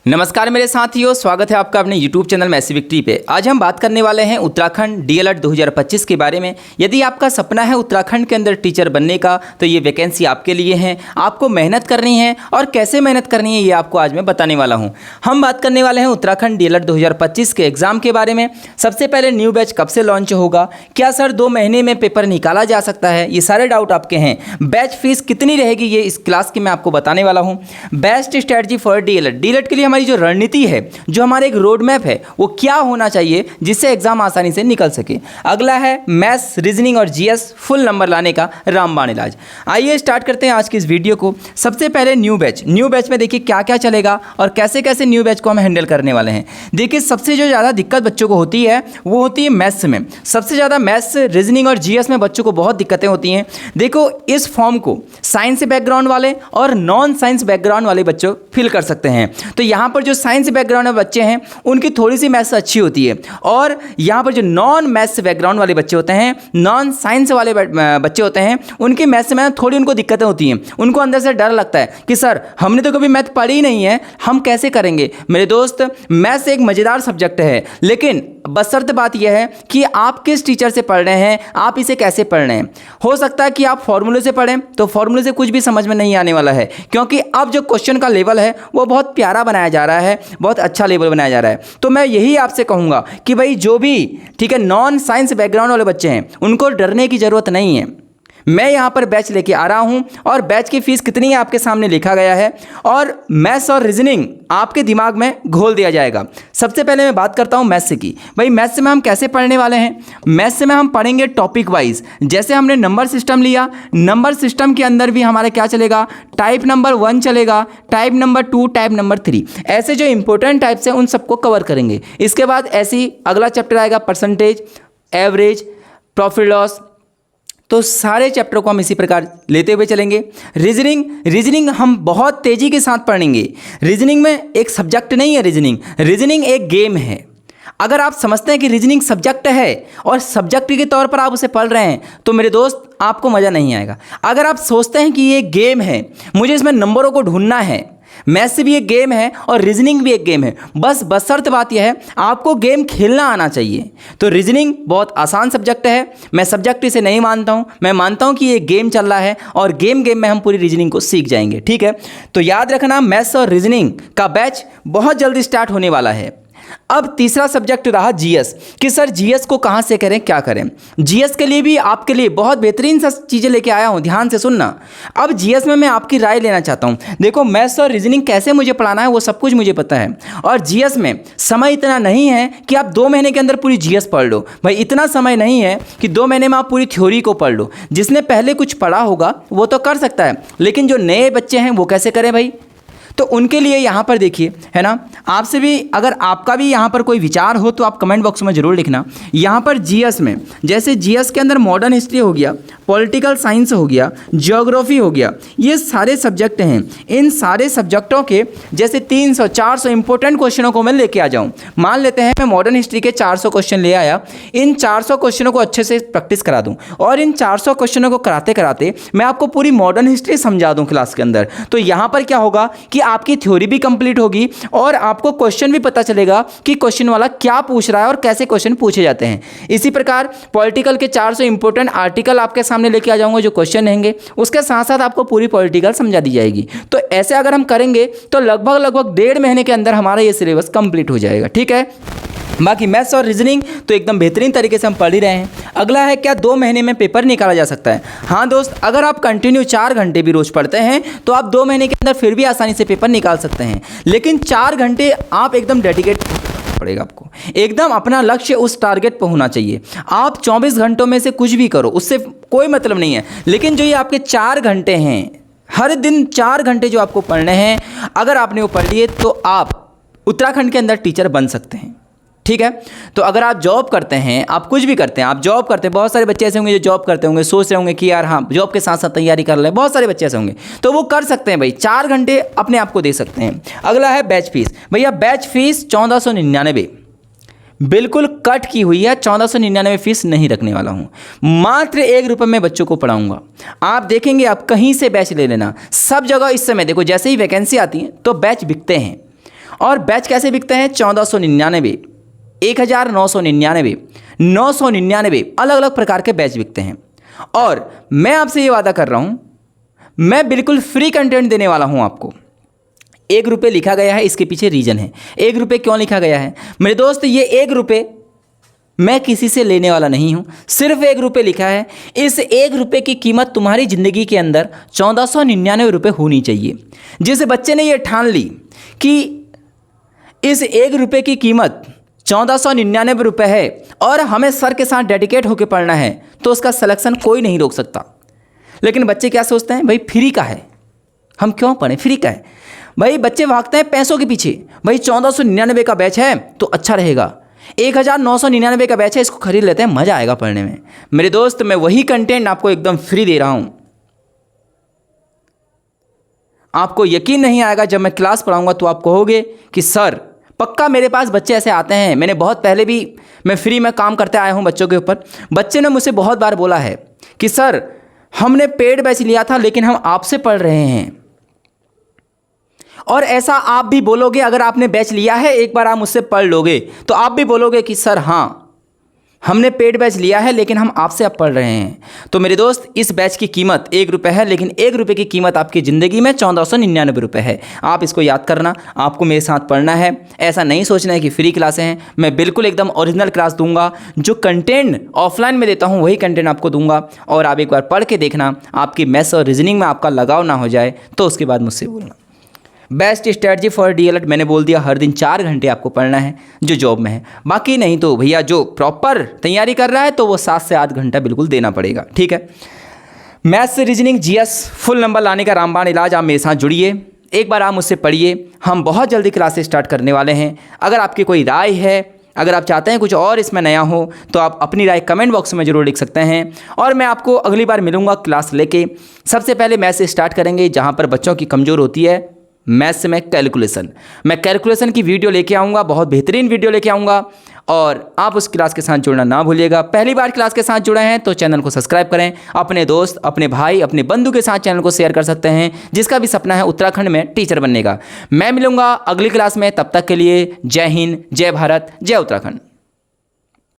नमस्कार मेरे साथियों, स्वागत है आपका अपने YouTube चैनल मैसी विक्ट्री पे। आज हम बात करने वाले हैं उत्तराखंड DLED 2025 के बारे में। यदि आपका सपना है उत्तराखंड के अंदर टीचर बनने का तो ये वैकेंसी आपके लिए है। आपको मेहनत करनी है और कैसे मेहनत करनी है ये आपको आज मैं बताने वाला हूँ। हम बात करने वाले हैं उत्तराखंड DLED 2025 के एग्ज़ाम के बारे में। सबसे पहले न्यू बैच कब से लॉन्च होगा, क्या सर 2 महीने में पेपर निकाला जा सकता है, ये सारे डाउट आपके हैं। बैच फीस कितनी रहेगी ये इस क्लास की मैं आपको बताने वाला हूँ। बेस्ट स्ट्रैटेजी फॉर DLED के लिए हमारी जो रणनीति है, जो हमारे एक रोड मैप है, वो क्या होना चाहिए जिससे एग्जाम आसानी से निकल सके। अगला है मैथ्स, रीजनिंग और जीएस फुल नंबर लाने का रामबाण इलाज। आइए स्टार्ट करते हैं आज की इस वीडियो को। सबसे पहले न्यू बैच में देखिए क्या क्या चलेगा और कैसे कैसे न्यू बैच को हम हैंडल करने वाले हैं। देखिए सबसे जो ज़्यादा दिक्कत बच्चों को होती है वो होती है मैथ्स में। सबसे ज़्यादा मैथ्स, रीजनिंग और जीएस में बच्चों को बहुत दिक्कतें होती हैं। देखो इस फॉर्म को साइंस बैकग्राउंड वाले और नॉन साइंस बैकग्राउंड वाले बच्चों फिल कर सकते हैं। तो यहाँ पर जो साइंस बैकग्राउंड में बच्चे हैं उनकी थोड़ी सी मैथ्स अच्छी होती है, और यहाँ पर जो नॉन मैथ्स बैकग्राउंड वाले बच्चे होते हैं, नॉन साइंस वाले बच्चे होते हैं, उनकी मैथ्स में थोड़ी उनको दिक्कतें होती हैं। उनको अंदर से डर लगता है कि सर हमने तो कभी मैथ पढ़ी ही नहीं है, हम कैसे करेंगे। मेरे दोस्त, मैथ्स एक मज़ेदार सब्जेक्ट है, लेकिन बशर्त बात यह है कि आप किस टीचर से पढ़ रहे हैं, आप इसे कैसे पढ़ रहे हैं। हो सकता है कि आप फॉर्मूले से पढ़ें तो फॉर्मूले से कुछ भी समझ में नहीं आने वाला है, क्योंकि अब जो क्वेश्चन का लेवल है वो बहुत प्यारा बनाया जा रहा है, बहुत अच्छा लेवल बनाया जा रहा है। तो मैं यही आपसे कहूँगा कि भाई जो भी ठीक है नॉन साइंस बैकग्राउंड वाले बच्चे हैं उनको डरने की ज़रूरत नहीं है। मैं यहाँ पर बैच लेके आ रहा हूँ और बैच की फ़ीस कितनी है आपके सामने लिखा गया है, और मैथ्स और रीजनिंग आपके दिमाग में घोल दिया जाएगा। सबसे पहले मैं बात करता हूँ मैथ्स की। भाई मैथ्स में हम कैसे पढ़ने वाले हैं, मैथ्स में हम पढ़ेंगे टॉपिक वाइज। जैसे हमने नंबर सिस्टम लिया, नंबर सिस्टम के अंदर भी हमारा क्या चलेगा, टाइप नंबर 1 चलेगा, टाइप नंबर 2, टाइप नंबर 3, ऐसे जो इंपॉर्टेंट टाइप्स हैं उन सबको कवर करेंगे। इसके बाद ऐसे ही अगला चैप्टर आएगा परसेंटेज, एवरेज, प्रॉफिट लॉस। तो सारे चैप्टर को हम इसी प्रकार लेते हुए चलेंगे। रीजनिंग हम बहुत तेज़ी के साथ पढ़ेंगे। रीजनिंग में एक सब्जेक्ट नहीं है, रीजनिंग एक गेम है। अगर आप समझते हैं कि रीजनिंग सब्जेक्ट है और सब्जेक्ट के तौर पर आप उसे पढ़ रहे हैं तो मेरे दोस्त आपको मज़ा नहीं आएगा। अगर आप सोचते हैं कि ये गेम है, मुझे इसमें नंबरों को ढूंढना है, मैथ्स भी एक गेम है और रीजनिंग भी एक गेम है, बस बशर्त बात यह है आपको गेम खेलना आना चाहिए। तो रीजनिंग बहुत आसान सब्जेक्ट है, मैं सब्जेक्ट इसे नहीं मानता हूँ, मैं मानता हूँ कि ये गेम चल रहा है और गेम में हम पूरी रीजनिंग को सीख जाएंगे। ठीक है, तो याद रखना मैथ्स और रीजनिंग का बैच बहुत जल्दी स्टार्ट होने वाला है। अब तीसरा सब्जेक्ट रहा जीएस, कि सर जीएस को कहाँ से करें, क्या करें। जीएस के लिए भी आपके लिए बहुत बेहतरीन सा चीज़ें लेके आया हूँ, ध्यान से सुनना। अब जीएस में मैं आपकी राय लेना चाहता हूँ। देखो मैथ्स और रीजनिंग कैसे मुझे पढ़ाना है वो सब कुछ मुझे पता है, और जीएस में समय इतना नहीं है कि आप 2 महीने के अंदर पूरी जीएस पढ़ लो। भाई इतना समय नहीं है कि 2 महीने में आप पूरी थ्योरी को पढ़ लो। जिसने पहले कुछ पढ़ा होगा वो तो कर सकता है, लेकिन जो नए बच्चे हैं वो कैसे करें भाई। तो उनके लिए यहाँ पर देखिए, है ना, आपसे भी अगर आपका भी यहाँ पर कोई विचार हो तो आप कमेंट बॉक्स में ज़रूर लिखना। यहाँ पर जीएस में, जैसे जीएस के अंदर मॉडर्न हिस्ट्री हो गया, पॉलिटिकल साइंस हो गया, ज्योग्राफी हो गया, ये सारे सब्जेक्ट हैं। इन सारे सब्जेक्टों के जैसे 300-400 इंपॉर्टेंट क्वेश्चनों को मैं लेके आ जाऊँ। मान लेते हैं मैं मॉडर्न हिस्ट्री के 400 क्वेश्चन ले आया, इन 400 क्वेश्चनों को अच्छे से प्रैक्टिस करा दूँ, और इन 400 क्वेश्चनों को कराते कराते मैं आपको पूरी मॉडर्न हिस्ट्री समझा दूँ क्लास के अंदर। तो यहाँ पर क्या होगा कि आपकी थ्योरी भी कंप्लीट होगी और आपको क्वेश्चन भी पता चलेगा कि क्वेश्चन वाला क्या पूछ रहा है और कैसे क्वेश्चन पूछे जाते हैं। इसी प्रकार पॉलिटिकल के 400 इंपॉर्टेंट आर्टिकल आपके सामने लेके आ जाऊंगा, जो क्वेश्चन रहेंगे उसके साथ साथ आपको पूरी पॉलिटिकल समझा दी जाएगी। तो ऐसे अगर हम करेंगे तो लगभग 1.5 महीने के अंदर हमारा ये सिलेबस कंप्लीट हो जाएगा। ठीक है, बाकी मैथ्स और रीजनिंग तो एकदम बेहतरीन तरीके से हम पढ़ ही रहे हैं। अगला है क्या 2 महीने में पेपर निकाला जा सकता है। हाँ दोस्त, अगर आप कंटिन्यू 4 घंटे भी रोज़ पढ़ते हैं तो आप 2 महीने के अंदर फिर भी आसानी से पेपर निकाल सकते हैं, लेकिन 4 घंटे आप एकदम डेडिकेट पड़ेगा आपको, एकदम अपना लक्ष्य उस टारगेट पर होना चाहिए। आप 24 घंटों में से कुछ भी करो, उससे कोई मतलब नहीं है, लेकिन जो ये आपके 4 घंटे हैं, हर दिन 4 घंटे जो आपको पढ़ने हैं, अगर आपने वो पढ़ लिए तो आप उत्तराखंड के अंदर टीचर बन सकते हैं। ठीक है, तो अगर आप जॉब करते हैं, आप कुछ भी करते हैं, आप जॉब करते हैं, बहुत सारे बच्चे ऐसे होंगे जो जॉब करते होंगे, सोच रहे होंगे कि यार हाँ जॉब के साथ साथ तैयारी कर ले, बहुत सारे बच्चे ऐसे होंगे, तो वो कर सकते हैं भाई, 4 घंटे अपने आप को दे सकते हैं। अगला है बैच फीस। भैया बैच फीस 1499 बिल्कुल कट की हुई है, 1499 फीस नहीं रखने वाला हूँ, मात्र 1 रुपये में बच्चों को पढ़ाऊँगा। आप देखेंगे, आप कहीं से बैच ले लेना, सब जगह इस समय देखो जैसे ही वैकेंसी आती है तो बैच बिकते हैं। और बैच कैसे बिकते हैं? 1499, 1999, 999 अलग अलग प्रकार के बैच बिकते हैं। और मैं आपसे ये वादा कर रहा हूँ, मैं बिल्कुल फ्री कंटेंट देने वाला हूँ आपको। 1 रुपये लिखा गया है, इसके पीछे रीज़न है। 1 रुपये क्यों लिखा गया है मेरे दोस्त? ये 1 रुपये मैं किसी से लेने वाला नहीं हूँ, सिर्फ 1 रुपये लिखा है। इस 1 रुपये की कीमत तुम्हारी ज़िंदगी के अंदर 1499 रुपये होनी चाहिए। जिस बच्चे ने ये ठान ली कि इस 1 रुपये की कीमत 1499 रुपये है और हमें सर के साथ डेडिकेट होकर पढ़ना है, तो उसका सिलेक्शन कोई नहीं रोक सकता। लेकिन बच्चे क्या सोचते हैं? भाई फ्री का है, हम क्यों पढ़ें? फ्री का है। भाई बच्चे भागते हैं पैसों के पीछे। भाई 1499 का बैच है तो अच्छा रहेगा, 1999 का बैच है, इसको खरीद लेते हैं, मज़ा आएगा पढ़ने में। मेरे दोस्त, मैं वही कंटेंट आपको एकदम फ्री दे रहा हूँ। आपको यकीन नहीं आएगा जब मैं क्लास पढ़ाऊँगा तो आप कहोगे कि सर पक्का मेरे पास बच्चे ऐसे आते हैं। मैंने बहुत पहले भी मैं फ्री में काम करते आया हूँ बच्चों के ऊपर। बच्चे ने मुझसे बहुत बार बोला है कि सर हमने पेड बैच लिया था लेकिन हम आपसे पढ़ रहे हैं। और ऐसा आप भी बोलोगे, अगर आपने बैच लिया है एक बार आप मुझसे पढ़ लोगे तो आप भी बोलोगे कि सर हाँ हमने पेड बैच लिया है लेकिन हम आपसे अब पढ़ रहे हैं। तो मेरे दोस्त, इस बैच की कीमत 1 रुपये है, लेकिन 1 रुपये की कीमत आपकी ज़िंदगी में 1499 रुपये है। आप इसको याद करना, आपको मेरे साथ पढ़ना है। ऐसा नहीं सोचना है कि फ्री क्लासें हैं। मैं बिल्कुल एकदम ओरिजिनल क्लास दूंगा। जो कंटेंट ऑफलाइन में देता हूँ वही कंटेंट आपको दूंगा। और आप एक बार पढ़ के देखना, आपकी मैथ्स और रीजनिंग में आपका लगाव ना हो जाए तो उसके बाद मुझसे बोलना। बेस्ट स्ट्रेटजी फॉर DLED मैंने बोल दिया, हर दिन 4 घंटे आपको पढ़ना है जो जॉब में है। बाकी नहीं तो भैया जो प्रॉपर तैयारी कर रहा है तो वो 7 से 8 घंटा बिल्कुल देना पड़ेगा, ठीक है। Maths reasoning GS full number लाने का रामबाण इलाज, आप मेरे साथ जुड़िए, एक बार आप मुझसे पढ़िए। हम बहुत जल्दी क्लासेस स्टार्ट करने वाले हैं। अगर आपकी कोई राय है, अगर आप चाहते हैं कुछ और इसमें नया हो तो आप अपनी राय कमेंट बॉक्स में ज़रूर लिख सकते हैं। और मैं आपको अगली बार मिलूँगा क्लास लेके। सबसे पहले मैथ्स से स्टार्ट करेंगे, जहाँ पर बच्चों की कमज़ोर होती है मैथ्स में कैलकुलेशन। मैं कैलकुलेशन की वीडियो लेके आऊँगा, बहुत बेहतरीन वीडियो लेके आऊँगा। और आप उस क्लास के साथ जुड़ना ना भूलिएगा। पहली बार क्लास के साथ जुड़े हैं तो चैनल को सब्सक्राइब करें। अपने दोस्त, अपने भाई, अपने बंधु के साथ चैनल को शेयर कर सकते हैं जिसका भी सपना है उत्तराखंड में टीचर बनने का। मैं मिलूँगा अगली क्लास में, तब तक के लिए जय हिंद, जय भारत, जय उत्तराखंड।